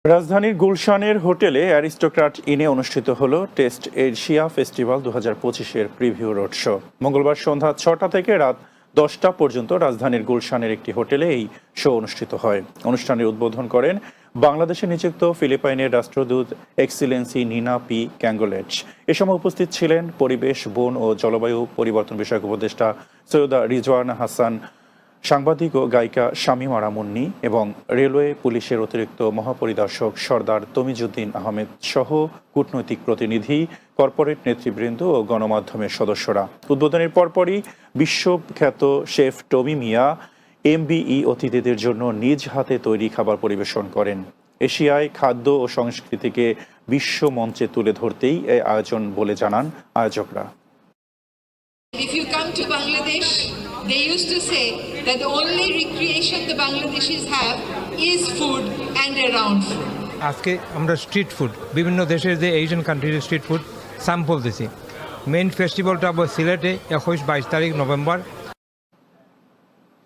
রাজধানীর গুলশানের হোটেলে অ্যারিস্টোক্র্যাট ইনে অনুষ্ঠিত হলো টেস্ট এশিয়া ফেস্টিভ্যাল 2025-এর প্রিভিউ রোড শো। মঙ্গলবার সন্ধ্যা 6টা থেকে রাত 10টা পর্যন্ত রাজধানীর গুলশানের একটি হোটেলে এই শো অনুষ্ঠিত হয়। অনুষ্ঠানের উদ্বোধন করেন বাংলাদেশে নিযুক্ত ফিলিপাইনের রাষ্ট্রদূত এক্সিলেন্সি নিনা পি ক্যাঙ্গোলেচ। এ সময় উপস্থিত ছিলেন পরিবেশ, বন ও জলবায়ু পরিবর্তন বিষয়ক উপদেষ্টা সৈয়দা রিজওয়ানা হাসান, সাংবাদিক ও গায়িকা শামীমা রামুন্নি এবং রেলওয়ে পুলিশের অতিরিক্ত মহাপরিদর্শক সর্দার তমিজুদ্দিন আহমেদ সহ কূটনৈতিক প্রতিনিধি, কর্পোরেট নেতৃবৃন্দ ও গণমাধ্যমের সদস্যরা। উদ্বোধনের পরপরই বিশ্বখ্যাত শেফ টমি মিয়া এমবিই অতিথিদের জন্য নিজ হাতে তৈরি খাবার পরিবেশন করেন। এশিয়ায় খাদ্য ও সংস্কৃতিকে বিশ্ব মঞ্চে তুলে ধরতেই এই আয়োজন বলে জানান আয়োজকরা। If you come to Bangladesh, they used to say that the only recreation the Bangladeshis have is food and around food. আজকে আমরা স্ট্রিট ফুড, বিভিন্ন দেশের যে এশিয়ান কান্ট্রির স্ট্রিট ফুড স্যাম্পল দিছি। মেইন ফেস্টিভ্যালটা সিলেটে 21-22 তারিখ নভেম্বর